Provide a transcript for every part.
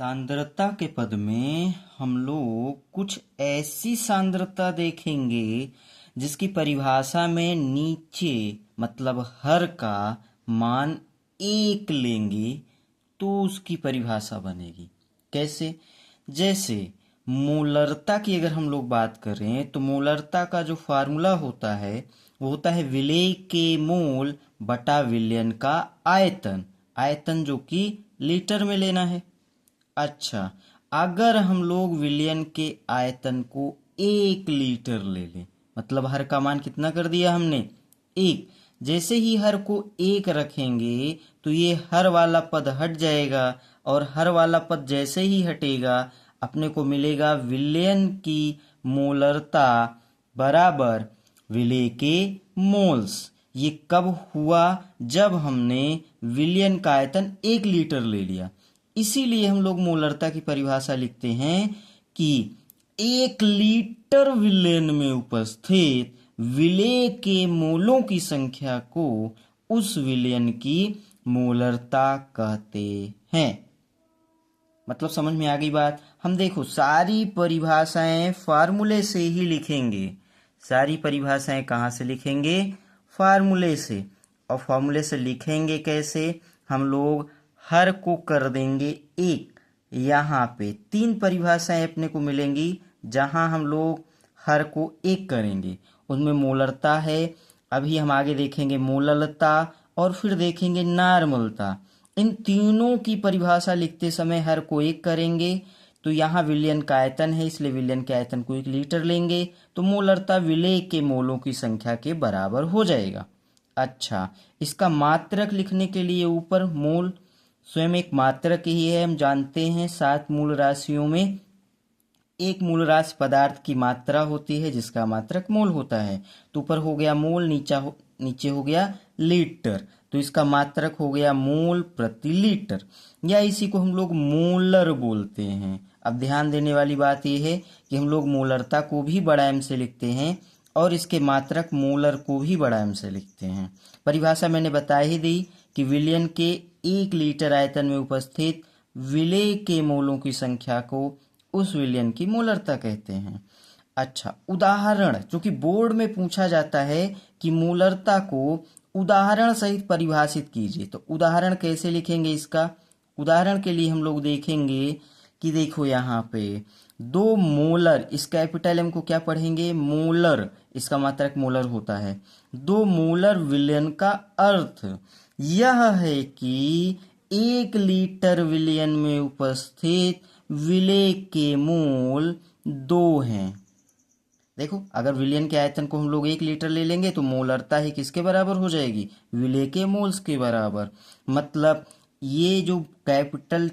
सांद्रता के पद में हम लोग कुछ ऐसी सांद्रता देखेंगे जिसकी परिभाषा में नीचे मतलब हर का मान 1 लेंगे तो उसकी परिभाषा बनेगी। कैसे? जैसे मोलरता की अगर हम लोग बात करें तो मोलरता का जो फार्मूला होता है वो होता है विलेय के मोल बटा विलयन का आयतन। आयतन जो कि लीटर में लेना है। अच्छा, अगर हम लोग विलयन के आयतन को 1 लीटर ले लें, मतलब हर का मान कितना कर दिया हमने 1। जैसे ही हर को 1 रखेंगे तो ये हर वाला पद हट जाएगा और हर वाला पद जैसे ही हटेगा अपने को मिलेगा विलयन की मोलरता बराबर विलेय के मोल्स। ये कब हुआ? जब हमने विलयन का आयतन 1 लीटर ले लिया। इसीलिए हम लोग मोलरता की परिभाषा लिखते हैं कि 1 लीटर विलयन में उपस्थित विलेय के मोलों की संख्या को उस विलयन की मोलरता कहते हैं। मतलब समझ में आ गई बात? हम देखो सारी परिभाषाएं फार्मूले से ही लिखेंगे। सारी परिभाषाएं कहाँ से लिखेंगे? फार्मूले से। और फार्मूले से लिखेंगे कैसे? हम लोग हर को कर देंगे 1। यहाँ पे 3 परिभाषाएं अपने को मिलेंगी जहां हम लोग हर को 1 करेंगे। उनमें मोलरता है, अभी हम आगे देखेंगे मोललता और फिर देखेंगे नार्मलता। इन तीनों की परिभाषा लिखते समय हर को 1 करेंगे तो यहाँ विलयन का आयतन है, इसलिए विलयन के आयतन को 1 लीटर लेंगे तो मोलरता विलेय के मोलों की संख्या के बराबर हो जाएगा। अच्छा, इसका मात्रक लिखने के लिए ऊपर मोल स्वयं एक मात्रक ही है। हम जानते हैं 7 मूल राशियों में एक मूल राशि पदार्थ की मात्रा होती है जिसका मात्रक मोल होता है। तो ऊपर हो गया मोल, नीचे हो गया लीटर, तो इसका मात्रक हो गया मोल प्रति लीटर, या इसी को हम लोग मोलर बोलते हैं। अब ध्यान देने वाली बात यह है कि हम लोग मोलरता को भी बड़ा एम से लिखते हैं और इसके मात्रक मोलर को भी बड़ा एम से लिखते हैं। परिभाषा मैंने बता ही दी कि विलयन के 1 लीटर आयतन में उपस्थित विलेय के मोलों की संख्या को उस विलयन की मोलरता कहते हैं। अच्छा, उदाहरण जो कि बोर्ड में पूछा जाता है कि मोलरता को उदाहरण सहित परिभाषित कीजिए, तो उदाहरण कैसे लिखेंगे इसका? उदाहरण के लिए हम लोग देखेंगे कि देखो यहाँ पे 2 मोलर, इस कैपिटल एम को क्या पढ़ेंगे? मोलर, इसका मात्रक मोलर होता है। 2 मोलर विलयन का अर्थ यह है कि 1 लीटर विलयन में उपस्थित विलेय के मोल 2 हैं। देखो, अगर विलयन के आयतन को हम लोग 1 लीटर ले लेंगे तो मोलरता ही किसके बराबर हो जाएगी? विलेय के मोल्स के बराबर। मतलब ये जो कैपिटल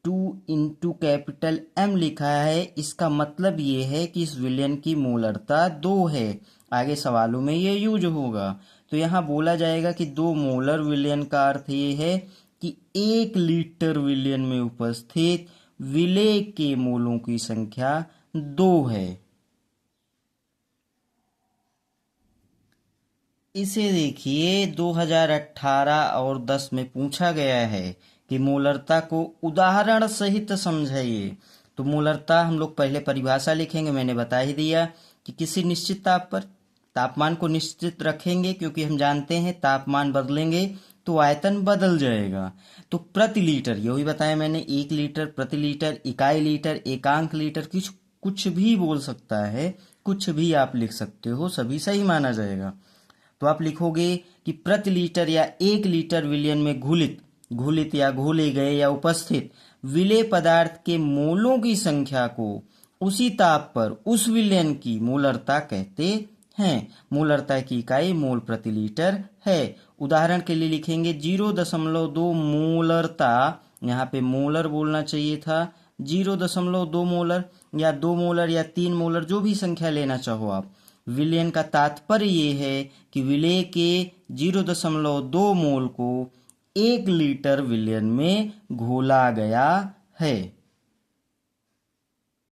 2 इंटू कैपिटल एम लिखा है, इसका मतलब ये है कि इस विलयन की मोलरता 2 है। आगे सवालों में ये यूज होगा, तो यहाँ बोला जाएगा कि 2 मोलर विलयन का अर्थ ये है कि 1 लीटर विलयन में उपस्थित विलेय के मोलों की संख्या 2 है। इसे देखिए 2018 और 10 में पूछा गया है कि मोलरता को उदाहरण सहित समझाइए। तो मोलरता हम लोग पहले परिभाषा लिखेंगे, मैंने बता ही दिया कि किसी निश्चित ताप पर तापमान को निश्चित रखेंगे, क्योंकि हम जानते हैं तापमान बदलेंगे तो आयतन बदल जाएगा। तो प्रति लीटर, यही बताया मैंने, 1 लीटर, प्रति लीटर, इकाई लीटर, एकांक लीटर, कुछ भी बोल सकता है, कुछ भी आप लिख सकते हो, सभी सही माना जाएगा। तो आप लिखोगे कि प्रति लीटर या 1 लीटर विलयन में घुलित या घोले गए या उपस्थित विलेय पदार्थ के मोलों की संख्या को उसी ताप पर उस विलयन की मोलरता कहते हैं। मोलरता की इकाई मोल प्रति लीटर है। उदाहरण के लिए लिखेंगे 0.2 मोलरता, यहाँ पे मोलर बोलना चाहिए था, 0.2 मोलर या 2 मोलर या 3 मोलर, जो भी संख्या लेना चाहो आप। विलयन का तात्पर्य ये है कि विलेय के 0.2 मोल को 1 लीटर विलयन में घोला गया है।